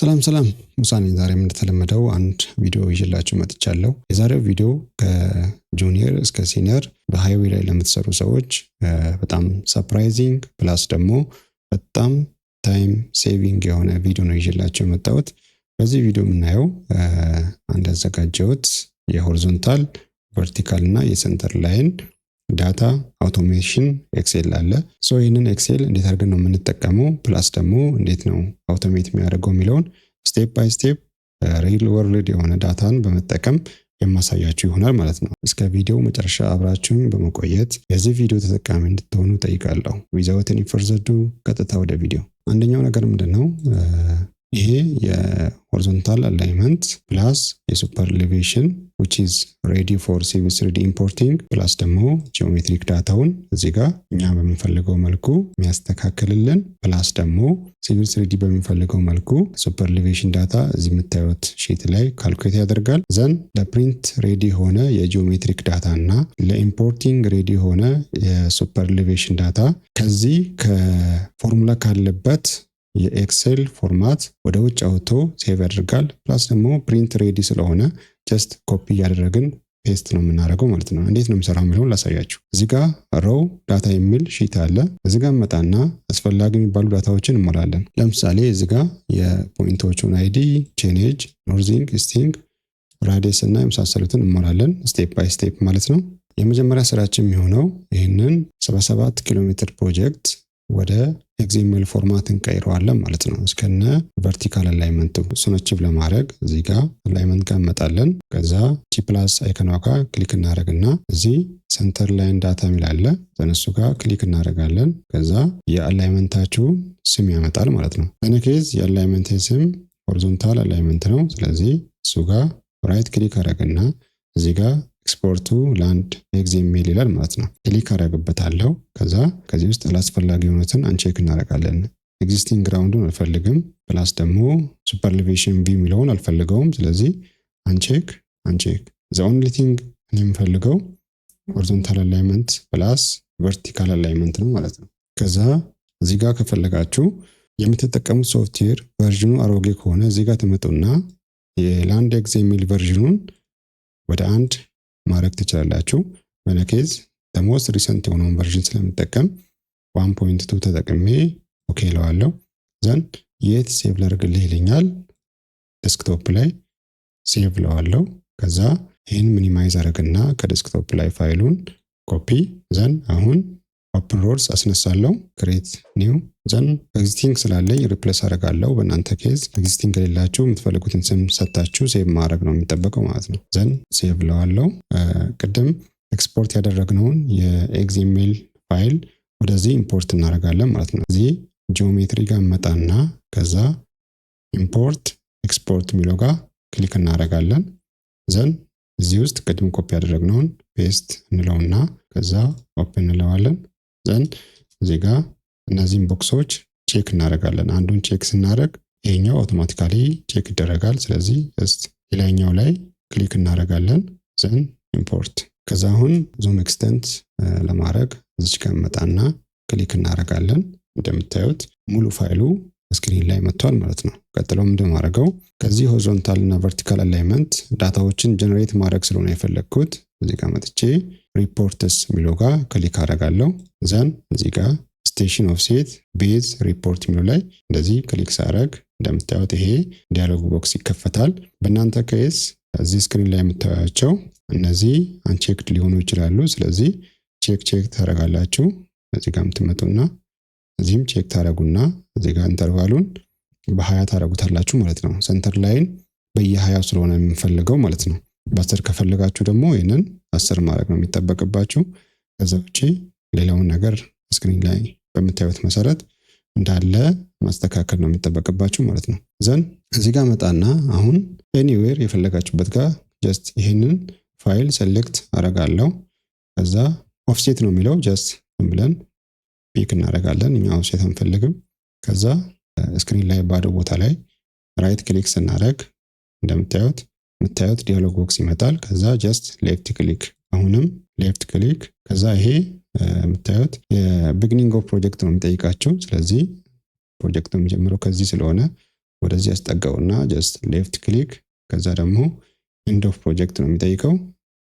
ሰላም ሙሳ ነኝ። ዛሬም እንደተለመደው አንድ ቪዲዮ ይዤላችሁ መጥቻለሁ። የዛሬው ቪዲዮ ከጁኒየር እስከ ሲኒየር በሃይዌይ ላይ ለምትሰሩ ሰዎች በጣም ሰርፕራይዚንግ ፕላስ ደግሞ በጣም ታይም ሴቪንግ የሆነ ቪዲዮ ነው ይዤላችሁ የመጣሁት። በዚህ ቪዲዮ የምናየው አንድ ያዘጋጀሁት የሆሪዞንታል ቨርቲካል እና የሴንተር ላይን ዳታ አውቶሜሽን ኤክሴል አለ። ይህንን ኤክሴል እንዴት አድርገን ነው የምንጠቀመው ፕላስ ደግሞ እንዴት ነው አውቶሜት የሚያደርገው የሚለውን ስቴፕ ባይ ስቴፕ ሪል ወርልድ የሆነ ዳታን በመጠቀም የማሳያችሁ ይሆናል ማለት ነው። እስከ ቪዲዮ መጨረሻ አብራችሁን በመቆየት የዚህ ቪዲዮ ተጠቃሚ እንድትሆኑ ጠይቃለሁ። ዊዛውት ኤኒ ፈርዘር ዱ ቀጥታ ወደ ቪዲዮ። አንደኛው ነገር ምንድነው? ይሄ የሆሪዞንታል አላይመንት ፕላስ የሱፐር ኤሌቬሽን which is ready for civil 3D importing ፕላስ ደግሞ ጂኦሜትሪክ ዳታውን እዚህ ጋር እኛ በምንፈልገው መልኩ የሚያስተካክልልን ፕላስ ደግሞ civil 3D በምንፈልገው መልኩ ሱፐር ኤሌቬሽን ዳታ እዚህ የምታዩት ሺት ላይ ካልኩሌት ያደርጋል። ዘን ለፕሪንት ሬዲ ሆነ የጂኦሜትሪክ ዳታ እና ለኢምፖርቲንግ ሬዲ ሆነ የሱፐር ኤሌቬሽን ዳታ ከዚህ ከፎርሙላ ካለበት የኤክሴል ፎርማት ወደ ውጭ አውጥቶ ሴቭ ያደርጋል። ፕላስ ደግሞ ፕሪንት ሬዲ ስለሆነ ጀስት ኮፒ ያደረግን ፔስት ነው የምናደርገው ማለት ነው። እንዴት ነው የምሰራው የሚለውን ላሳያችሁ። እዚህ ጋር ሮው ዳታ የሚል ሺት አለ። እዚህ ጋር መጣና አስፈላጊ የሚባሉ ዳታዎችን እንሞላለን። ለምሳሌ እዚህ ጋር የፖይንቶቹን አይዲ፣ ቼኔጅ፣ ኖርዚንግ፣ ኢስቲንግ፣ ራዲየስ እና የመሳሰሉትን እንሞላለን ስቴፕ ባይ ስቴፕ ማለት ነው። የመጀመሪያ ስራችን የሚሆነው ይህንን 77 ኪሎ ሜትር ፕሮጀክት ወደ ኤክስኤምኤል ፎርማት እንቀይረዋለን ማለት ነው። እስከነ ቨርቲካል አላይመንቱ እሱን አቺቭ ለማድረግ እዚህ ጋር አላይመንት ጋር እንመጣለን። ከዛ ጂ ፕላስ አይከኗ ጋር ክሊክ እናደርግና እዚህ ሴንተር ላይን ዳታ የሚላለ እሱ ጋር ክሊክ እናደርጋለን። ከዛ የአላይመንታችሁ ስም ያመጣል ማለት ነው። በነኬዝ የአላይመንት ስም ሆሪዞንታል አላይመንት ነው። ስለዚህ እሱ ጋር ራይት ክሊክ አደርግና እዚህ ጋር ኤክስፖርቱ ላንድ ኤክስኤምኤል ይላል ማለት ነው። ክሊክ አደርግበታለሁ። ከዛ ከዚህ ውስጥ አላስፈላጊ የሆኑትን አንቼክ እናደርጋለን። ኤግዚስቲንግ ግራውንዱን አልፈልግም፣ ፕላስ ደግሞ ሱፐር ኤሌቬሽን ቪው የሚለውን አልፈልገውም። ስለዚህ አንቼክ ዘ ኦንሊ ቲንግ እኔ የምፈልገው ሆሪዞንታል አላይመንት ፕላስ ቨርቲካል አላይመንት ነው ማለት ነው። ከዛ እዚህ ጋር ከፈለጋችሁ የምትጠቀሙት ሶፍትዌር ቨርዥኑ አሮጌ ከሆነ እዚህ ጋር ትመጡና የላንድ ኤክስኤምኤል ቨርዥኑን ወደ አንድ ማድረግ ትችላላችሁ። በነኬዝ ሞስት ሪሰንት የሆነውን ቨርዥን ስለምጠቀም 1.2 ተጠቅሜ ኦኬ እለዋለሁ። ዘን የት ሴቭ ላድርግልህ ይለኛል። ዴስክቶፕ ላይ ሴቭ እለዋለሁ። ከዛ ይህን ሚኒማይዝ አደርግና ከዴስክቶፕ ላይ ፋይሉን ኮፒ ዘን አሁን ኦፕን ሮድስ አስነሳለሁ። ክሬት ኒው ዘን ኤግዚስቲንግ ስላለኝ ሪፕሌስ አደርጋለሁ። በእናንተ ኬዝ ኤግዚስቲንግ ከሌላችሁ የምትፈልጉትን ስም ሰጣችሁ ሴቭ ማድረግ ነው የሚጠበቀው ማለት ነው። ዘን ሴቭ ለዋለው። ቅድም ኤክስፖርት ያደረግነውን የኤክስኤምኤል ፋይል ወደዚህ ኢምፖርት እናደርጋለን ማለት ነው። እዚህ ጂኦሜትሪ ጋር መጣና ከዛ ኢምፖርት ኤክስፖርት የሚለው ጋር ክሊክ እናደርጋለን። ዘን እዚህ ውስጥ ቅድም ኮፒ ያደረግነውን ፔስት እንለውና ከዛ ኦፕን እንለዋለን። ዘን እዚህ ጋር እነዚህን ቦክሶች ቼክ እናደርጋለን። አንዱን ቼክ ስናደርግ ይሄኛው አውቶማቲካሊ ቼክ ይደረጋል። ስለዚህ ሌላኛው ላይ ክሊክ እናደርጋለን። ዘን ኢምፖርት። ከዛ አሁን ዙም ኤክስተንት ለማድረግ እዚህ ጋር መጣና ክሊክ እናደርጋለን። እንደምታዩት ሙሉ ፋይሉ ስክሪን ላይ መጥቷል ማለት ነው። ቀጥሎም እንደማደርገው ከዚህ ሆሪዞንታል እና ቨርቲካል አላይመንት ዳታዎችን ጀነሬት ማድረግ ስለሆነ የፈለግኩት እዚህ ጋር መጥቼ ሪፖርትስ የሚለው ጋር ክሊክ አደርጋለሁ። ዘን እዚህ ጋር ስቴሽን ኦፍ ሴት ቤዝ ሪፖርት የሚለው ላይ እንደዚህ ክሊክ ሳደርግ እንደምታዩት ይሄ ዲያሎግ ቦክስ ይከፈታል። በእናንተ ኬስ እዚህ ስክሪን ላይ የምታዩቸው እነዚህ አንቼክድ ሊሆኑ ይችላሉ። ስለዚህ ቼክ ታደርጋላችሁ። እዚህ ጋር የምትመጡና እዚህም ቼክ ታደርጉና እዚህ ጋር ኢንተርቫሉን በ20 ታደርጉታላችሁ ማለት ነው። ሴንተር ላይን በየ20 ስለሆነ የምንፈልገው ማለት ነው። በ10 ከፈለጋችሁ ደግሞ ይሄንን 10 ማድረግ ነው የሚጠበቅባችሁ። ከዛ ውጪ ሌላውን ነገር ስክሪን ላይ በምታዩት መሰረት እንዳለ ማስተካከል ነው የሚጠበቅባችሁ ማለት ነው። ዘን እዚህ ጋር መጣና አሁን ኤኒዌር የፈለጋችሁበት ጋር ጀስት ይሄንን ፋይል ሴሌክት አደርጋለሁ። ከዛ ኦፍሴት ነው የሚለው ጀስት ብለን ፒክ እናደርጋለን። እኛ ኦፍሴት አንፈልግም። ከዛ ስክሪን ላይ ባዶ ቦታ ላይ ራይት ክሊክ ስናደርግ እንደምታዩት ዲያሎግ ቦክስ ይመጣል። ከዛ ጀስት ሌፍት ክሊክ፣ አሁንም ሌፍት ክሊክ። ከዛ ይሄ የምታዩት የቢግኒንግ ኦፍ ፕሮጀክት ነው የሚጠይቃቸው። ስለዚህ ፕሮጀክቱ የሚጀምረው ከዚህ ስለሆነ ወደዚህ አስጠጋውና ጀስት ሌፍት ክሊክ ከዛ ደግሞ ኤንድ ኦፍ ፕሮጀክት ነው የሚጠይቀው።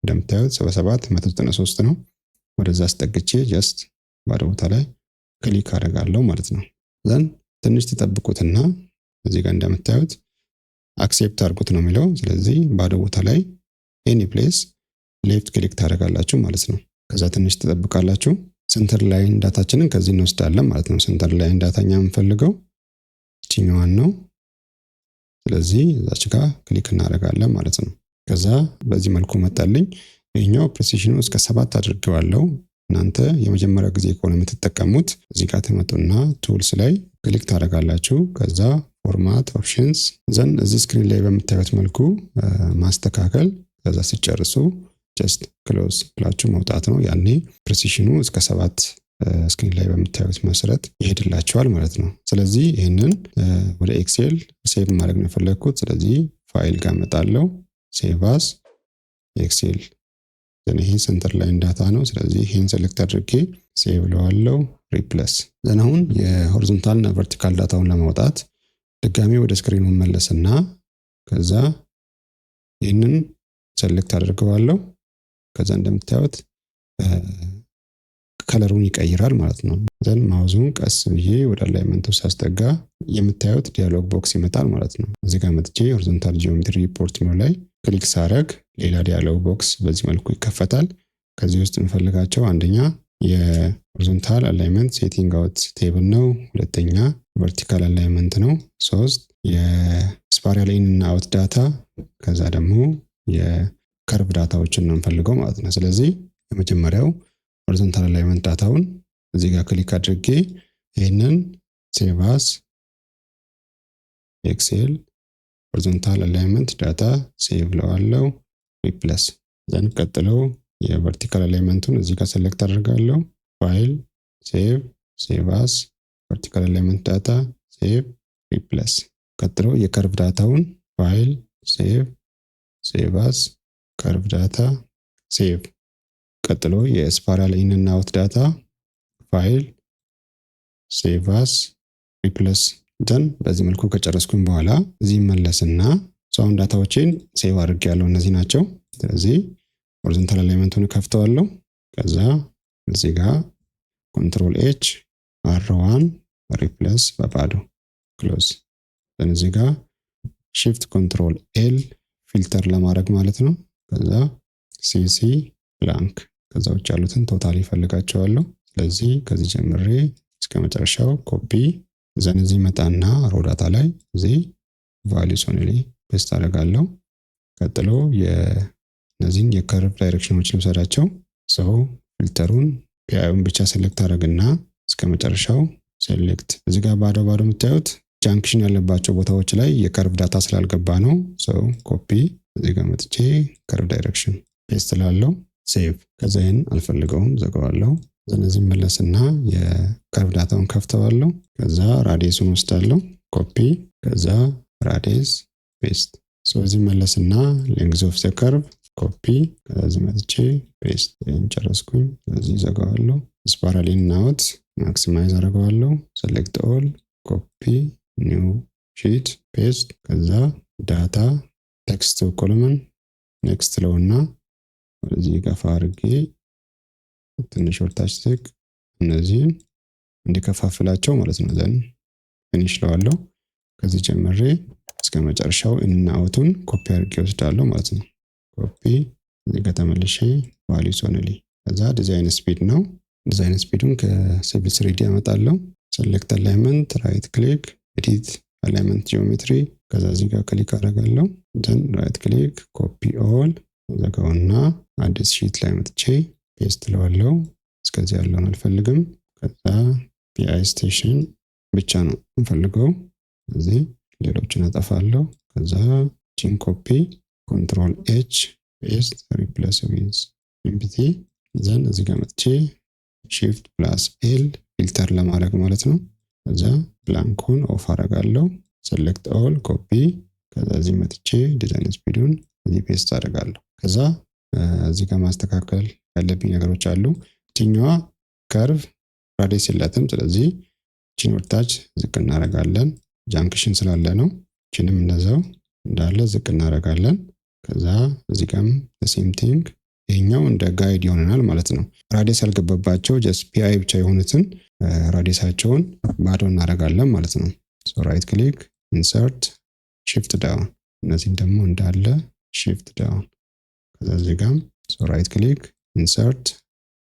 እንደምታዩት 77 ነው። ወደዛ አስጠግቼ ጀስት ባዶ ቦታ ላይ ክሊክ አደርጋለሁ ማለት ነው። ዘን ትንሽ ተጠብቁትና እዚህ ጋር እንደምታዩት አክሴፕት አድርጉት ነው የሚለው። ስለዚህ ባዶ ቦታ ላይ ኤኒ ፕሌስ ሌፍት ክሊክ ታደርጋላችሁ ማለት ነው። ከዛ ትንሽ ትጠብቃላችሁ። ሴንተር ላይን ዳታችንን ከዚህ እንወስዳለን ማለት ነው። ሴንተር ላይን ዳታኛ የምንፈልገው እቺኛዋን ነው። ስለዚህ እዛች ጋር ክሊክ እናደርጋለን ማለት ነው። ከዛ በዚህ መልኩ መጣልኝ። ይሄኛው ፕሪሲዥኑ እስከ 7 አድርጌዋለሁ። እናንተ የመጀመሪያ ጊዜ ከሆነ የምትጠቀሙት እዚህ ጋር ትመጡና ቱልስ ላይ ክሊክ ታደርጋላችሁ። ከዛ ፎርማት ኦፕሽንስ ዘን እዚህ ስክሪን ላይ በምታዩት መልኩ ማስተካከል። ከዛ ሲጨርሱ ጀስት ክሎዝ ብላችሁ መውጣት ነው። ያኔ ፕሪሲዥኑ እስከ 7 ስክሪን ላይ በምታዩት መሰረት ይሄድላችኋል ማለት ነው። ስለዚህ ይህንን ወደ ኤክሴል ሴቭ ማድረግ ነው የፈለግኩት። ስለዚህ ፋይል ጋር መጣለው፣ ሴቭ አስ ኤክሴል። ይሄ ሴንተር ላይን ዳታ ነው። ስለዚህ ይሄን ሴሌክት አድርጌ ሴቭ ለዋለው ሪፕለስ። ዘን አሁን የሆሪዞንታል እና ቨርቲካል ዳታውን ለማውጣት ድጋሚ ወደ ስክሪኑ መለስና ከዛ ይህንን ሴሌክት አድርገዋለሁ። ከዛ እንደምታዩት ከለሩን ይቀይራል ማለት ነው። ዘን ማውዙን ቀስ ብዬ ወደ አላይመንቱ ሳስጠጋ የምታዩት ዲያሎግ ቦክስ ይመጣል ማለት ነው። እዚህ ጋር መጥቼ ሆሪዞንታል ጂኦሜትሪ ሪፖርት ነው ላይ ክሊክ ሳረግ ሌላ ዲያሎግ ቦክስ በዚህ መልኩ ይከፈታል። ከዚህ ውስጥ እንፈልጋቸው አንደኛ የሆሪዞንታል አላይመንት ሴቲንግ አውት ቴብል ነው። ሁለተኛ ቨርቲካል አላይመንት ነው። 3 የስፓሪያል ኢን እና አውት ዳታ፣ ከዛ ደግሞ የከርቭ ዳታዎችን ነው እንፈልገው ማለት ነው። ስለዚህ የመጀመሪያው ሆሪዞንታል አላይመንት ዳታውን እዚህ ጋር ክሊክ አድርጌ ይሄንን ሴቭ አስ ኤክሴል ሆሪዞንታል አላይመንት ዳታ ሴቭ ለዋለው ሪፕለስ። ዘን ቀጥለው የቨርቲካል አላይመንቱን እዚህ ጋር ሴሌክት አድርጋለሁ። ፋይል ሴቭ አስ ቨርቲካል አላይመንት ዳታ ሴቭ ሪፕለስ። ቀጥለው የከርቭ ዳታውን ፋይል ሴቭ አስ ከርቭ ዳታ ሴቭ። ቀጥሎ የስፓራል ኢን እና አውት ዳታ ፋይል ሴቭ አስ ሪፕለስ። ደን በዚህ መልኩ ከጨረስኩኝ በኋላ እዚህ መለስና ሳውንድ ዳታዎችን ሴቭ አድርጌያለሁ። እነዚህ ናቸው። ስለዚህ ሆሪዞንታል አላይመንቱን ከፍተዋለሁ። ከዛ እዚህ ጋር ኮንትሮል ኤች አር1 ሪፕለስ በባዶ ክሎዝ። ደን እዚህ ጋር shift control ኤል ፊልተር ለማድረግ ማለት ነው። ከዛ ሲሲ ብላንክ ከዛ ውጭ ያሉትን ቶታሊ ፈልጋቸዋለሁ። ስለዚህ ከዚህ ጀምሬ እስከ መጨረሻው ኮፒ ዘን እዚህ መጣና ሮ ዳታ ላይ እዚህ ቫልዩስ ኦንሊ ፔስት አደርጋለሁ። ቀጥሎ የነዚህን የከርቭ ዳይሬክሽኖች ልውሰዳቸው። ሰው ፊልተሩን ፒአይውን ብቻ ሴሌክት አደርግና እስከ መጨረሻው ሴሌክት። እዚህ ጋር ባዶ የምታዩት ጃንክሽን ያለባቸው ቦታዎች ላይ የከርቭ ዳታ ስላልገባ ነው። ሰው ኮፒ እዚህ ጋር መጥቼ ከርቭ ዳይሬክሽን ፔስት ላለው ሴቭ። ከዛ ይሄን አልፈልገውም ዘጋዋለሁ። ስለዚህ መለስና የከርቭ ዳታውን ከፍተዋለሁ። ከዛ ራዲየሱን ወስዳለሁ ኮፒ፣ ከዛ ራዲየስ ፔስት። ስለዚህ መለስና ሌንግዝ ኦፍ ዘ ከርቭ ኮፒ፣ ከዛ መጥቼ ፔስት። ይሄን ጨረስኩኝ። ስለዚህ ዘጋዋለሁ። ስፓራል ኢን እና አውት ማክሲማይዝ አደርገዋለሁ። ሴሌክት ኦል ኮፒ ኒው ሺት ፔስት። ከዛ ዳታ ቴክስት ኮለመን ኔክስት ለውና ወደዚህ ገፋ አድርጌ ትንሽ ወርታች ዝቅ እነዚህን እንዲከፋፍላቸው ማለት ነው። ዘን ፊኒሽ ለዋለሁ። ከዚህ ጀምሬ እስከ መጨረሻው እና አውቱን ኮፒ አድርጌ ወስዳለሁ ማለት ነው። ኮፒ እዚህ ጋር ተመልሼ ቫልዩስ ኦንሊ። ከዛ ዲዛይን ስፒድ ነው። ዲዛይን ስፒዱን ከሲቪል 3D ያመጣለሁ። ሴሌክት አላይመንት ራይት ክሊክ ኤዲት አላይመንት ጂኦሜትሪ። ከዛ እዚህ ጋር ክሊክ አደርጋለሁ። ዘን ራይት ክሊክ ኮፒ ኦል ዘጋውና አዲስ ሺት ላይ መጥቼ ፔስት ለዋለው። እስከዚህ ያለውን አልፈልግም። ከዛ ፒአይ ስቴሽን ብቻ ነው እንፈልገው። እዚህ ሌሎችን አጠፋለሁ። ከዛ ቺን ኮፒ ኮንትሮል ኤች ፔስት ሪፕሌስ ዊዝ ኤምፒቲ። ዘን እዚህ ጋር መጥቼ shift plus ኤል ፊልተር ለማድረግ ማለት ነው። ከዛ ብላንኩን ኦፍ አደርጋለሁ። ሴሌክት ኦል ኮፒ። ከዛ እዚህ መጥቼ ዲዛይን ስፒዱን እዚህ ፔስት አደርጋለሁ። ከዛ እዚህ ጋር ማስተካከል ያለብኝ ነገሮች አሉ። እቺኛዋ ከርቭ ራዲየስ የላትም። ስለዚህ እቺን ወርታች ዝቅ እናደርጋለን። ጃንክሽን ስላለ ነው። ይችንም እንደዛው እንዳለ ዝቅ እናደርጋለን። ከዛ እዚህ ጋርም ሴም ቲንግ ይሄኛው እንደ ጋይድ ይሆነናል ማለት ነው። ራዲየስ ያልገባባቸው ጀስት ፒአይ ብቻ የሆኑትን ራዲየሳቸውን ባዶ እናደርጋለን ማለት ነው። ሶ ራይት ክሊክ ኢንሰርት shift ዳውን፣ እነዚህን ደግሞ እንዳለ shift ዳውን። ከዛ እዚህ ጋርም ሶ ራይት ክሊክ ኢንሰርት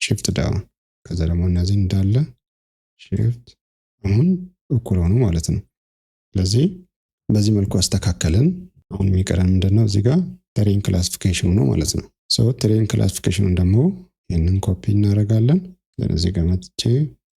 shift ዳውን። ከዛ ደግሞ እነዚህን እንዳለ shift አሁን እኩል ሆኑ ማለት ነው። ስለዚህ በዚህ መልኩ አስተካከልን። አሁን የሚቀረን ምንድነው? እዚህ ጋር ቴሬን ክላሲፊኬሽኑ ነው ማለት ነው። ሶ ቴሬን ክላሲፊኬሽኑን ደግሞ ይህንን ኮፒ እናደርጋለን። እዚህ ጋር መጥቼ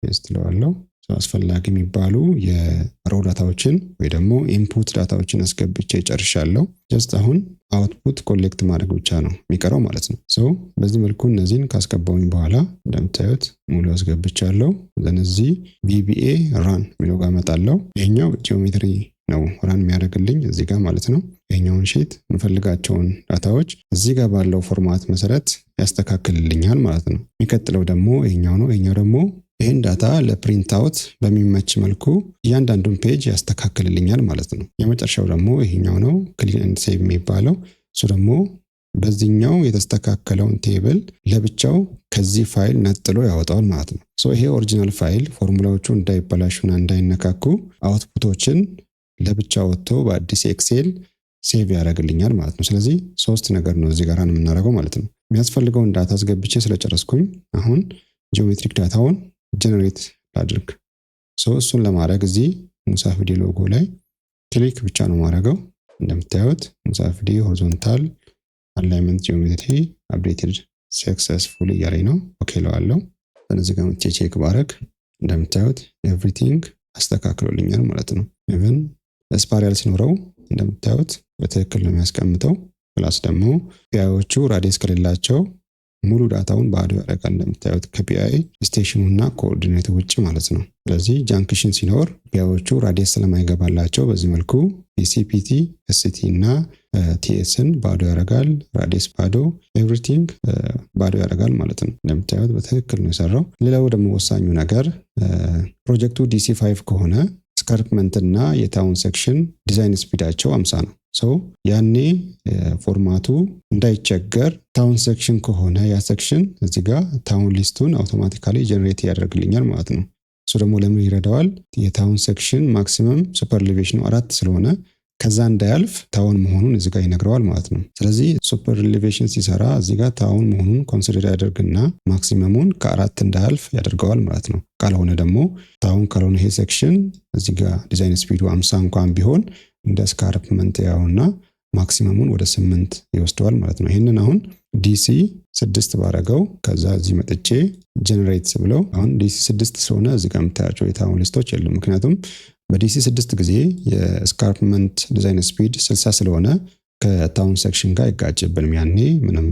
ፔስት ለዋለሁ። አስፈላጊ የሚባሉ የሮ ዳታዎችን ወይ ደግሞ ኢንፑት ዳታዎችን አስገብቼ ጨርሻለሁ። ጀስት አሁን አውትፑት ኮሌክት ማድረግ ብቻ ነው የሚቀረው ማለት ነው። ሶ በዚህ መልኩ እነዚህን ካስገባውኝ በኋላ እንደምታዩት ሙሉ አስገብቻለሁ። እነዚህ VBA ራን የሚለው ጋር እመጣለሁ። ይሄኛው ጂኦሜትሪ ነው ራን የሚያደርግልኝ እዚህ ጋር ማለት ነው። ይሄኛውን ሺት የምፈልጋቸውን ዳታዎች እዚህ ጋር ባለው ፎርማት መሰረት ያስተካክልልኛል ማለት ነው። የሚቀጥለው ደግሞ ይሄኛው ነው። ይሄኛው ደግሞ ይህን ዳታ ለፕሪንት አውት በሚመች መልኩ እያንዳንዱን ፔጅ ያስተካክልልኛል ማለት ነው። የመጨረሻው ደግሞ ይሄኛው ነው፣ ክሊን ኤንድ ሴቭ የሚባለው። እሱ ደግሞ በዚህኛው የተስተካከለውን ቴብል ለብቻው ከዚህ ፋይል ነጥሎ ያወጣዋል ማለት ነው። ሶ ይሄ ኦሪጂናል ፋይል ፎርሙላዎቹ እንዳይበላሹና እንዳይነካኩ አውትፑቶችን ለብቻ ወጥቶ በአዲስ ኤክሴል ሴቭ ያደርግልኛል ማለት ነው። ስለዚህ ሶስት ነገር ነው እዚህ ጋር የምናደርገው ማለት ነው። የሚያስፈልገውን ዳታ አስገብቼ ስለጨረስኩኝ አሁን ጂኦሜትሪክ ዳታውን ጀነሬት ላድርግ። እሱን ለማድረግ እዚህ ሙሳፍዲ ሎጎ ላይ ክሊክ ብቻ ነው ማድረገው። እንደምታዩት ሙሳፍዲ ሆሪዞንታል አላይመንት ጂኦሜትሪ አፕዴትድ ሰክሰስፉሊ እያለኝ ነው። ኦኬ ለዋለሁ። እዚህ ጋር መጥቼ ቼክ ባረግ እንደምታዩት ኤቭሪቲንግ አስተካክሎልኛል ማለት ነው። ኢቭን ስፓሪያል ሲኖረው እንደምታዩት በትክክል ነው የሚያስቀምጠው። ፕላስ ደግሞ ፒአይዎቹ ራዲየስ ከሌላቸው ሙሉ ዳታውን ባዶ ያደርጋል። እንደምታዩት ከፒአይ ስቴሽኑና ኮኦርዲኔት ውጭ ማለት ነው። ስለዚህ ጃንክሽን ሲኖር ፒአይዎቹ ራዲየስ ስለማይገባላቸው በዚህ መልኩ ፒሲፒቲ፣ ኤስቲ እና ቲኤስን ባዶ ያደርጋል። ራዲየስ ባዶ፣ ኤቭሪቲንግ ባዶ ያደርጋል ማለት ነው። እንደምታዩት በትክክል ነው የሰራው። ሌላው ደግሞ ወሳኙ ነገር ፕሮጀክቱ DC5 ከሆነ ስካርፕመንት እና የታውን ሴክሽን ዲዛይን ስፒዳቸው 50 ነው። ያኔ ፎርማቱ እንዳይቸገር ታውን ሴክሽን ከሆነ ያ ሴክሽን እዚህ ጋር ታውን ሊስቱን አውቶማቲካሊ ጀነሬት ያደርግልኛል ማለት ነው። እሱ ደግሞ ለምን ይረዳዋል? የታውን ሴክሽን ማክሲመም ሱፐር ኤሌቬሽኑ 4 ስለሆነ ከዛ እንዳያልፍ ታውን መሆኑን እዚህ ጋር ይነግረዋል ማለት ነው። ስለዚህ ሱፐር ኤሌቬሽን ሲሰራ እዚህ ጋር ታውን መሆኑን ኮንሲደር ያደርግና ማክሲመሙን ከ4 እንዳያልፍ ያደርገዋል ማለት ነው። ካልሆነ ደግሞ ታውን ካልሆነ ይሄ ሴክሽን እዚህ ጋር ዲዛይን ስፒዱ 50 እንኳን ቢሆን እንደ ስካርፕመንት ያውና ማክሲመሙን ወደ 8 ይወስደዋል ማለት ነው። ይሄንን አሁን DC 6 ባረገው ከዛ እዚህ መጥቼ ጀነሬት ብለው አሁን DC 6 ስለሆነ እዚህ ጋር የምታያቸው የታውን ሊስቶች የሉም። ምክንያቱም በዲሲ 6 ጊዜ የስካርፕመንት ዲዛይን ስፒድ 60 ስለሆነ ከታውን ሴክሽን ጋር ይጋጭብንም። ያኔ ምንም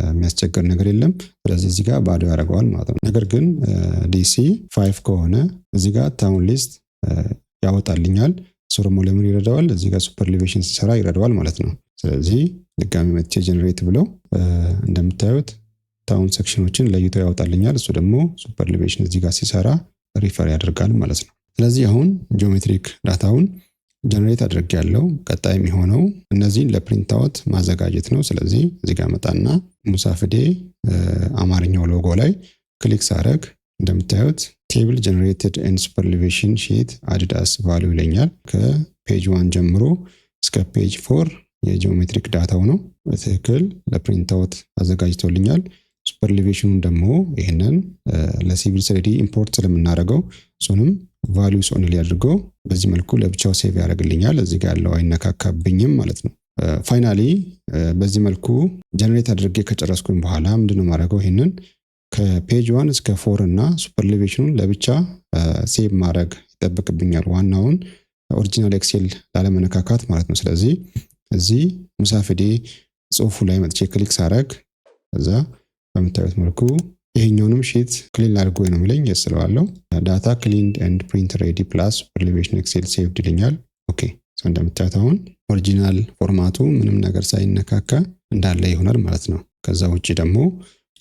የሚያስቸግር ነገር የለም። ስለዚህ እዚህ ጋር ባዶ ያደርገዋል ማለት ነው። ነገር ግን DC 5 ከሆነ እዚህ ጋር ታውን ሊስት ያወጣልኛል። እሱ ደግሞ ለምን ይረዳዋል? እዚህ ጋር ሱፐር ኤሌቬሽን ሲሰራ ይረዳዋል ማለት ነው። ስለዚህ ድጋሚ መጥቼ ጀነሬት ብለው እንደምታዩት ታውን ሴክሽኖችን ለይቶ ያወጣልኛል። እሱ ደግሞ ሱፐር ኤሌቬሽን እዚህ ጋር ሲሰራ ሪፈር ያደርጋል ማለት ነው። ስለዚህ አሁን ጂኦሜትሪክ ዳታውን ጀነሬት አድርጌያለሁ። ቀጣይ የሚሆነው እነዚህን ለፕሪንት አውት ማዘጋጀት ነው። ስለዚህ እዚህ ጋር መጣና ሙሳፍዴ አማርኛው ሎጎ ላይ ክሊክ ሳረግ እንደምታዩት ቴብል ጀነሬትድ ኤንድ ሱፐር ኤሌቬሽን ሺት አድድ አስ ቫልዩ ይለኛል። ከፔጅ 1 ጀምሮ እስከ ፔጅ 4 የጂኦሜትሪክ ዳታው ነው በትክክል ለፕሪንት አውት አዘጋጅቶልኛል። ሱፐር ኤሌቬሽኑን ደግሞ ይሄንን ለሲቪል 3D ኢምፖርት ስለምናደርገው እሱንም ቫልዩስ ኦንሊ አድርጎ በዚህ መልኩ ለብቻው ሴቭ ያደርግልኛል። እዚህ ጋር ያለው አይነካካብኝም ማለት ነው። ፋይናሊ በዚህ መልኩ ጀነሬት አድርጌ ከጨረስኩኝ በኋላ ምንድነው ማድረገው? ይሄንን ከፔጅ 1 እስከ 4 እና ሱፐር ኤሌቬሽኑን ለብቻ ሴቭ ማድረግ ይጠብቅብኛል፣ ዋናውን ኦሪጂናል ኤክሴል ላለመነካካት ማለት ነው። ስለዚህ እዚህ ሙሳፍዴ ጽሁፉ ላይ መጥቼ ክሊክ ሳረግ ከዛ በምታዩት መልኩ ይሄኛውንም ሺት ክሊን አድርጎ ነው የሚለኝ። የስለዋለው ዳታ ክሊንድ ኤንድ ፕሪንት ሬዲ ፕላስ ሱፐር ኤሌቬሽን ኤክሴል ሴቭድ ይለኛል። ኦኬ ሶ እንደምታዩት አሁን ኦሪጂናል ፎርማቱ ምንም ነገር ሳይነካካ እንዳለ ይሆናል ማለት ነው። ከዛ ውጪ ደግሞ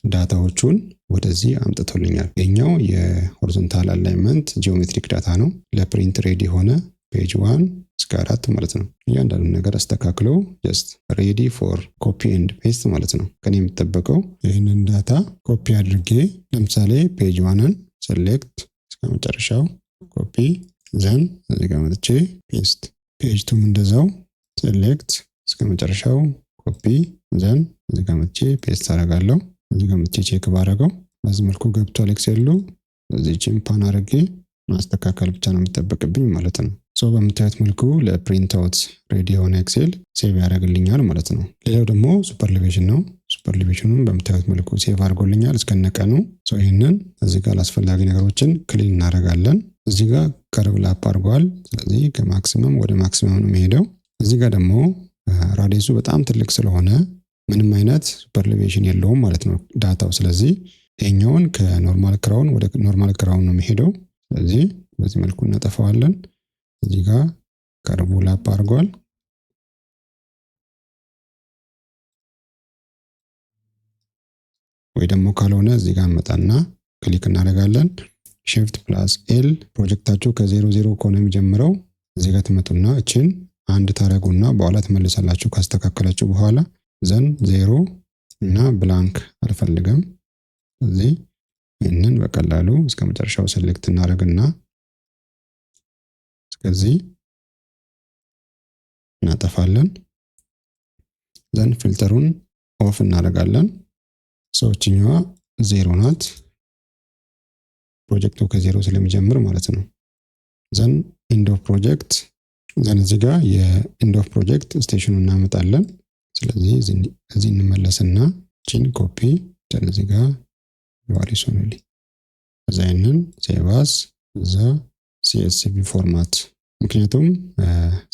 ዳታዎቹን ወደዚህ አምጥቶልኛል። ይሄኛው የሆሪዞንታል አላይመንት ጂኦሜትሪክ ዳታ ነው። ለፕሪንት ሬዲ ሆነ ፔጅ 1 እስከ 4 ማለት ነው። እያንዳንዱ ነገር አስተካክሎ ጀስት ሬዲ ፎር ኮፒ ኤንድ ፔስት ማለት ነው። ከኔ የሚጠበቀው ይህንን ዳታ ኮፒ አድርጌ ለምሳሌ ፔጅ 1ን ሴሌክት እስከ መጨረሻው ኮፒ ዘን እዚህ ጋር መጥቼ ፔስት፣ ፔጅ 2 እንደዛው ሴሌክት እስከ መጨረሻው ኮፒ ዘን እዚህ ጋር መጥቼ ፔስት አደርጋለሁ። እዚህ ጋር መጥቼ ቼክ ባደርገው በዚህ መልኩ ገብቷል ኤክሴሉ። እዚህ ቺምፓን አድርጌ ማስተካከል ብቻ ነው የሚጠበቅብኝ ማለት ነው። ሶ በምታዩት መልኩ ለፕሪንት አውት ሬዲ የሆነ ኤክሴል ሴቭ ያደርግልኛል ማለት ነው። ሌላው ደግሞ ሱፐርሊቬሽን ነው። ሱፐርሊቬሽኑን በምታዩት መልኩ ሴቭ አድርጎልኛል እስከነቀኑ። ሶ ይህንን እዚህ ጋር አስፈላጊ ነገሮችን ክሊን እናደርጋለን። እዚህ ጋር ከርቭ ላፕ አድርጓል። ስለዚህ ከማክሲመም ወደ ማክሲመም ነው የሚሄደው። እዚህ ጋር ደግሞ ራዲየሱ በጣም ትልቅ ስለሆነ ምንም አይነት ሱፐርሊቬሽን የለውም ማለት ነው ዳታው። ስለዚህ ይሄኛውን ከኖርማል ክራውን ወደ ኖርማል ክራውን ነው የሚሄደው። ስለዚህ በዚህ መልኩ እናጠፋዋለን። እዚህ ጋር ከርቡ ላፕ አድርጓል። ወይ ደግሞ ካልሆነ እዚህ ጋር መጣና ክሊክ እናደርጋለን። shift plus ኤል ፕሮጀክታችሁ ከ00 ከሆነ የሚጀምረው እዚህ ጋር ትመጡና እቺን አንድ ታረጉና በኋላ ትመልሳላችሁ ካስተካከላችሁ በኋላ ዘን 0 እና ብላንክ አልፈልግም። እዚህ ይህንን በቀላሉ እስከ መጨረሻው ሴሌክት እናደርግና እስከዚህ እናጠፋለን። ዘን ፊልተሩን ኦፍ እናደርጋለን። ሰዎችኛዋ 0 ናት፣ ፕሮጀክቱ ከ0 ስለሚጀምር ማለት ነው። ዘን ኢንድ ኦፍ ፕሮጀክት ዘን እዚህ ጋር የኢንድ ኦፍ ፕሮጀክት ስቴሽኑን እናመጣለን። ስለዚህ እዚህ እንመለስና ቺን ኮፒ ዘን እዚህ ጋር ቫሪሶንሊ ዲዛይንን ሴቭ አስ እዛ CSV ፎርማት፣ ምክንያቱም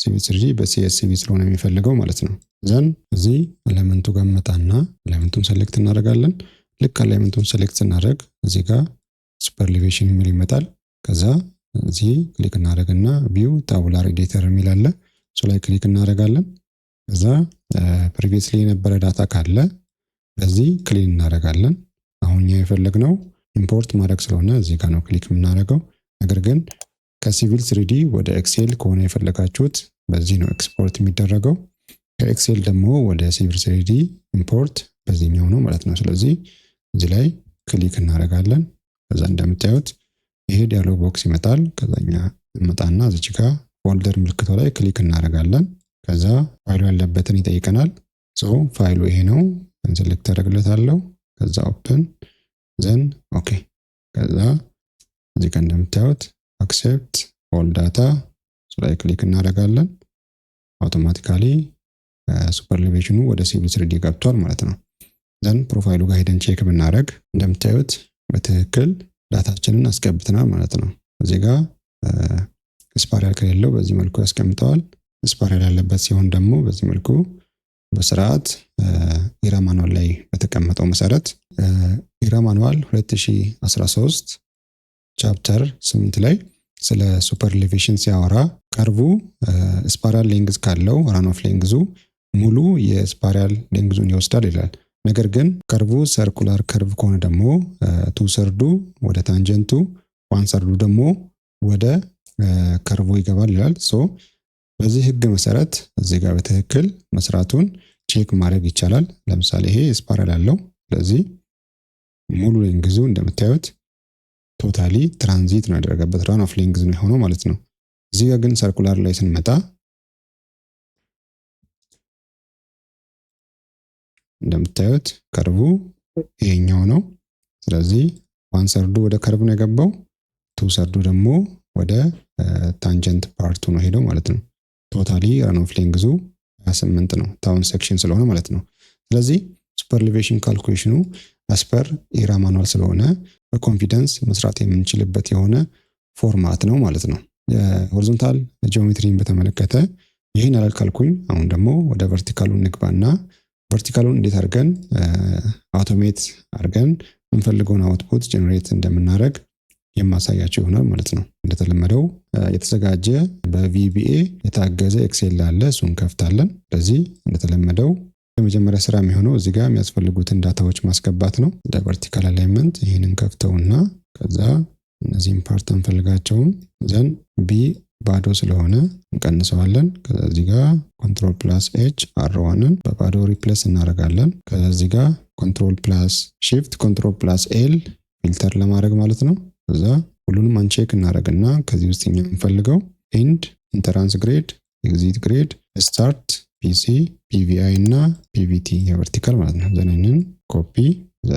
ሲቪ3 በCSV ስለሆነ የሚፈልገው ማለት ነው። ዘን እዚህ ኤሌመንቱ ጋር መጣና ኤሌመንቱን ሴሌክት እናደርጋለን። ልክ ኤሌመንቱን ሴሌክት ስናደርግ እዚህ ጋር ሱፐርሊቬሽን የሚል ይመጣል። ከዛ እዚህ ክሊክ እናደርግና ቪው ታቡላር ኤዲተር የሚል አለ። እሱ ላይ ክሊክ እናደርጋለን። ከዛ ፕሪቪየስሊ የነበረ ዳታ ካለ በዚህ ክሊን እናደርጋለን። አሁን እኛ የፈለግነው ኢምፖርት ማድረግ ስለሆነ እዚህ ጋር ነው ክሊክ የምናደርገው። ነገር ግን ከሲቪል 3D ወደ ኤክሴል ከሆነ የፈለጋችሁት በዚህ ነው ኤክስፖርት የሚደረገው። ከኤክሴል ደግሞ ወደ ሲቪል 3D ኢምፖርት በዚህኛው ነው ማለት ነው። ስለዚህ እዚህ ላይ ክሊክ እናደርጋለን። ከዛ እንደምታዩት ይሄ ዲያሎግ ቦክስ ይመጣል። ከዛኛ እንመጣና እዚች ጋር ፎልደር ምልክቷ ላይ ክሊክ እናደርጋለን። ከዛ ፋይሉ ያለበትን ይጠይቀናል። ሶ ፋይሉ ይሄ ነው። ሴሌክት አደርግለታለሁ። ከዛ ኦፕን ዘን ኦኬ። ከዛ እዚህ ጋር እንደምታዩት አክሴፕት ኦል ዳታ እሱ ላይ ክሊክ እናደርጋለን። አውቶማቲካሊ ሱፐርሊቬሽኑ ወደ ሲቪል 3D ገብቷል ማለት ነው። ዘን ፕሮፋይሉ ጋር ሄደን ቼክ ብናደርግ እንደምታዩት በትክክል ዳታችንን አስገብተናል ማለት ነው። እዚህ ጋር ስፓራል ከሌለው በዚህ መልኩ ያስቀምጠዋል። ስፓራል ያለበት ሲሆን ደግሞ በዚህ መልኩ በስርዓት ኢራ ማኑዋል ላይ በተቀመጠው መሰረት ኢራ ማኑዋል 2013 ቻፕተር 8 ላይ ስለ ሱፐርሊቬሽን ሲያወራ ከርቡ ስፓራል ሌንግዝ ካለው ራን ኦፍ ሌንግዙ ሙሉ የስፓራል ሌንግዙን ይወስዳል ይላል። ነገር ግን ከርቡ ሰርኩላር ከርቭ ከሆነ ደግሞ 2/3 ወደ ታንጀንቱ 1/3 ደግሞ ወደ ከርቡ ይገባል ይላል። ሶ በዚህ ህግ መሰረት እዚህ ጋር በትክክል መስራቱን ቼክ ማድረግ ይቻላል። ለምሳሌ ይሄ ስፓራል አለው። ስለዚህ ሙሉ ሌንግዙ እንደምታዩት ቶታሊ ትራንዚት ነው ያደረገበት ራን ኦፍ ሌንግዝ ነው የሆነው ማለት ነው። እዚህ ጋር ግን ሰርኩላር ላይ ስንመጣ እንደምታዩት ከርቡ ይሄኛው ነው። ስለዚህ 1/3 ወደ ከርቭ ነው የገባው፣ 2/3 ደግሞ ወደ ታንጀንት ፓርቱ ነው ሄደው ማለት ነው። ቶታሊ ራን ኦፍ ሌንግዙ 28 ነው ታውን ሴክሽን ስለሆነ ማለት ነው። ስለዚህ ሱፐርሊቬሽን ካልኩሌሽኑ አስፐር ኢራ ማኑዋል ስለሆነ በኮንፊደንስ መስራት የምንችልበት የሆነ ፎርማት ነው ማለት ነው። የሆሪዞንታል ጂኦሜትሪን በተመለከተ ይህን አላልኩኝ። አሁን ደግሞ ወደ ቨርቲካሉ እንግባና ቨርቲካሉን እንዴት አድርገን አውቶሜት አድርገን የምንፈልገውን አውትፑት ጀነሬት እንደምናደርግ የማሳያቸው ይሆናል ማለት ነው። እንደተለመደው የተዘጋጀ በቪቢኤ የታገዘ ኤክሴል አለ፣ እሱን ከፍታለን። ስለዚህ እንደተለመደው የመጀመሪያ ስራ የሚሆነው እዚህ ጋር የሚያስፈልጉትን ዳታዎች ማስገባት ነው። ለቨርቲካል አላይመንት ይህንን ከፍተውና ከዛ እነዚህን ፓርት እንፈልጋቸውን ዘን ቢ ባዶ ስለሆነ እንቀንሰዋለን። ከዚህ ጋር ኮንትሮል ፕላስ ኤች አር1ን በባዶ ሪፕሌስ እናደርጋለን። ከዚህ ጋር ኮንትሮል ፕላስ ሺፍት ኮንትሮል ፕላስ ኤል ፊልተር ለማድረግ ማለት ነው። ከዛ ሁሉንም አንቼክ እናደርግና ከዚህ ውስጥ እኛ የምንፈልገው ኢንድ ኢንተራንስ ግሬድ፣ ኤግዚት ግሬድ፣ ስታርት ፒሲ፣ ፒቪአይ እና ፒቪቲ የቨርቲካል ማለት ነው። ዘነንን ኮፒ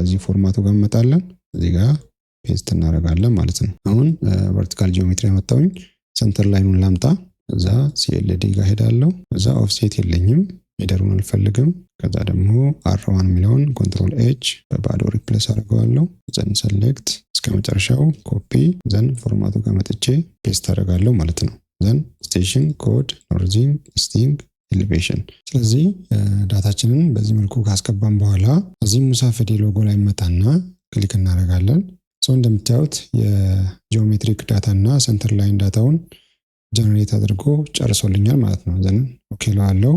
እዚህ ፎርማቱ ጋር እንመጣለን። እዚህ ጋር ፔስት እናደርጋለን ማለት ነው። አሁን ቨርቲካል ጂኦሜትሪ ያመጣውኝ ሰንተር ላይኑን ላምጣ። እዛ ሲኤልዲ ጋር ሄዳለሁ። እዛ ኦፍሴት የለኝም፣ ሄደሩን አልፈልግም። ከዛ ደግሞ አር1 የሚለውን ኮንትሮል ኤች በባዶ ሪፕሌስ አደርገዋለሁ። ዘን ሰሌክት እስከ መጨረሻው ኮፒ፣ ዘን ፎርማቱ ጋር መጥቼ ፔስት አደርጋለሁ ማለት ነው። ዘን ስቴሽን ኮድ ኖርዚንግ ስቲንግ ኤሌቬሽን። ስለዚህ ዳታችንን በዚህ መልኩ ካስገባን በኋላ እዚህ ሙሳፈዴ ሎጎ ላይ መጣና ክሊክ እናደርጋለን። እንደምታዩት የጂኦሜትሪክ ዳታ እና ሰንተር ላይን ዳታውን ጀነሬት አድርጎ ጨርሶልኛል ማለት ነው። ዘን ኦኬ ለዋለው።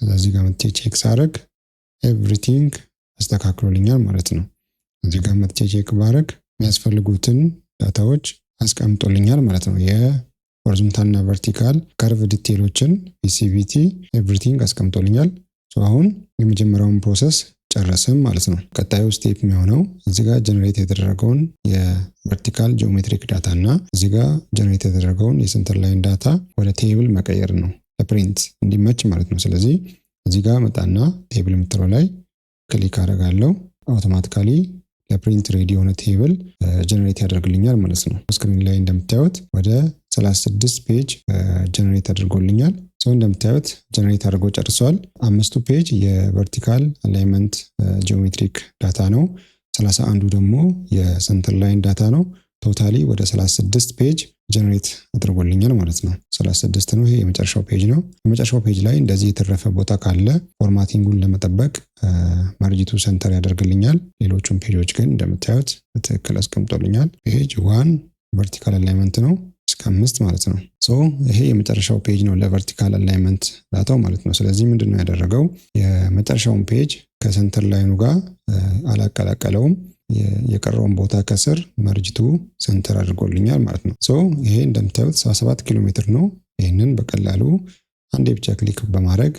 እዚህ ጋር መጥቼ ቼክ ሳደርግ ኤቭሪቲንግ አስተካክሎልኛል ማለት ነው። እዚህ ጋር መጥቼ ቼክ ባደርግ የሚያስፈልጉትን ዳታዎች አስቀምጦልኛል ማለት ነው። የሆሪዞንታል እና ቨርቲካል ከርቭ ዲቴሎችን ፒሲቪቲ ኤቭሪቲንግ አስቀምጦልኛል። አሁን የመጀመሪያውን ፕሮሰስ ጨረስም ማለት ነው። ቀጣዩ ስቴፕ የሚሆነው እዚህ ጋር ጀነሬት የተደረገውን የቨርቲካል ጂኦሜትሪክ ዳታ እና እዚህ ጋር ጀነሬት የተደረገውን የሰንተር ላይን ዳታ ወደ ቴብል መቀየር ነው፣ ለፕሪንት እንዲመች ማለት ነው። ስለዚህ እዚህ ጋር መጣና ቴብል የምትለው ላይ ክሊክ አደርጋለሁ። አውቶማቲካሊ ለፕሪንት ሬዲ የሆነ ቴብል ጀነሬት ያደርግልኛል ማለት ነው። ስክሪን ላይ እንደምታዩት ወደ 36 ፔጅ ጀነሬት አድርጎልኛል። እንደምታዩት ጀነሬት አድርጎ ጨርሷል። 5ቱ ፔጅ የቨርቲካል አላይመንት ጂኦሜትሪክ ዳታ ነው። 31ዱ ደግሞ የሰንተር ላይን ዳታ ነው። ቶታሊ ወደ 36 ፔጅ ጀነሬት አድርጎልኛል ማለት ነው። 36 ነው። ይሄ የመጨረሻው ፔጅ ነው። የመጨረሻው ፔጅ ላይ እንደዚህ የተረፈ ቦታ ካለ ፎርማቲንጉን ለመጠበቅ ማርጂቱ ሰንተር ያደርግልኛል። ሌሎቹም ፔጆች ግን እንደምታዩት በትክክል አስቀምጦልኛል። ፔጅ 1 ቨርቲካል አላይመንት ነው እስከ 5 ማለት ነው። ይሄ የመጨረሻው ፔጅ ነው ለቨርቲካል አላይመንት ዳታው ማለት ነው። ስለዚህ ምንድነው ያደረገው? የመጨረሻውን ፔጅ ከሰንተር ላይኑ ጋር አላቀላቀለውም። የቀረውን ቦታ ከስር መርጅቱ ሰንተር አድርጎልኛል ማለት ነው። ይሄ እንደምታዩት 77 ኪሎ ሜትር ነው። ይህንን በቀላሉ አንዴ ብቻ ክሊክ በማድረግ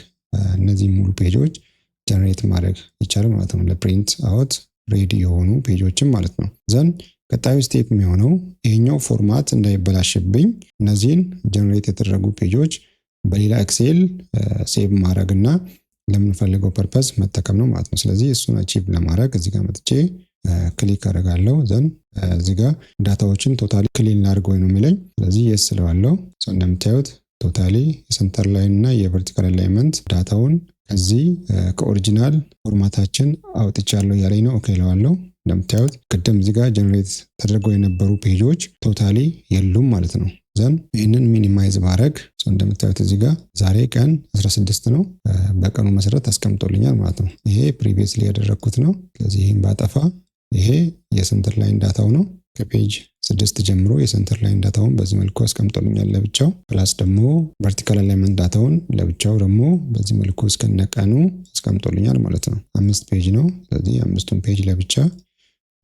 እነዚህ ሙሉ ፔጆች ጀነሬት ማድረግ ይቻላል ማለት ነው። ለፕሪንት አውት ሬዲ የሆኑ ፔጆችም ማለት ነው። ዘን ቀጣዩ ስቴፕ የሚሆነው ይሄኛው ፎርማት እንዳይበላሽብኝ እነዚህን ጀነሬት የተደረጉ ፔጆች በሌላ ኤክሴል ሴቭ ማድረግ እና ለምንፈልገው ፐርፐስ መጠቀም ነው ማለት ነው። ስለዚህ እሱን አቺቭ ለማድረግ እዚህ ጋር መጥቼ ክሊክ አደርጋለሁ። ዘን እዚህ ጋር ዳታዎችን ቶታሊ ክሊን ላድርግ ወይ ነው የሚለኝ። ስለዚህ የስ ስለዋለሁ። እንደምታዩት ቶታሊ የሰንተር ላይን እና የቨርቲካል አላይመንት ዳታውን ከዚህ ከኦሪጂናል ፎርማታችን አውጥቻለሁ ያለኝ ነው። ኦኬ ለዋለሁ። እንደምታዩት ቅድም እዚህ ጋር ጀነሬት ተደርገው የነበሩ ፔጆች ቶታሊ የሉም ማለት ነው። ዘን ይህንን ሚኒማይዝ ማድረግ እንደምታዩት እዚህ ጋር ዛሬ ቀን 16 ነው። በቀኑ መሰረት አስቀምጦልኛል ማለት ነው። ይሄ ፕሪቪየስሊ ያደረግኩት ነው። ስለዚህ ይህን ባጠፋ ይሄ የሰንተር ላይን ዳታው ነው። ከፔጅ 6 ጀምሮ የሰንተር ላይን ዳታውን በዚህ መልኩ አስቀምጦልኛል ለብቻው። ፕላስ ደግሞ ቨርቲካል አላይመንት ዳታውን ለብቻው ደግሞ በዚህ መልኩ እስከነቀኑ አስቀምጦልኛል ማለት ነው። 5 ፔጅ ነው። ስለዚህ 5ቱን ፔጅ ለብቻ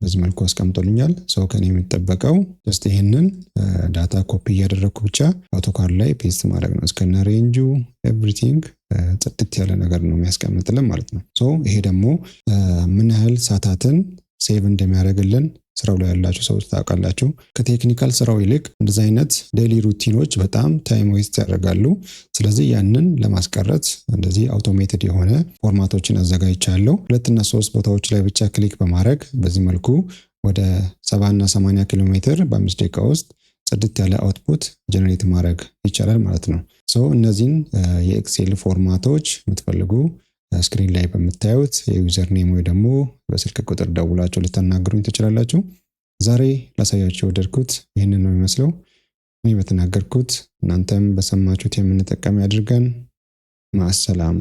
በዚህ መልኩ አስቀምጦልኛል። ከኔ የሚጠበቀው ጀስት ይሄንን ዳታ ኮፒ እያደረግኩ ብቻ አውቶካድ ላይ ፔስት ማድረግ ነው። እስከነ ሬንጁ ኤቭሪቲንግ ጽድት ያለ ነገር ነው የሚያስቀምጥልን ማለት ነው። ይሄ ደግሞ ምን ያህል ሰዓታትን ሴቭ እንደሚያደርግልን ስራው ላይ ያላችሁ ሰዎች ታውቃላችሁ። ከቴክኒካል ስራው ይልቅ እንደዚህ አይነት ዴይሊ ሩቲኖች በጣም ታይም ዌስት ያደርጋሉ። ስለዚህ ያንን ለማስቀረት እንደዚህ አውቶሜትድ የሆነ ፎርማቶችን አዘጋጅቻለሁ። 2 እና 3 ቦታዎች ላይ ብቻ ክሊክ በማድረግ በዚህ መልኩ ወደ 70 እና 80 ኪሎ ሜትር በ5 ደቂቃ ውስጥ ጽድት ያለ አውትፑት ጀነሬት ማድረግ ይቻላል ማለት ነው። እነዚህን የኤክሴል ፎርማቶች የምትፈልጉ ስክሪን ላይ በምታዩት የዩዘር ኔም ወይ ደግሞ በስልክ ቁጥር ደውላችሁ ልታናገሩኝ ትችላላችሁ። ዛሬ ላሳያችሁ ወደድኩት ይህንን ነው የሚመስለው። እኔ በተናገርኩት እናንተም በሰማችሁት የምንጠቀም ያድርገን። ማሰላማ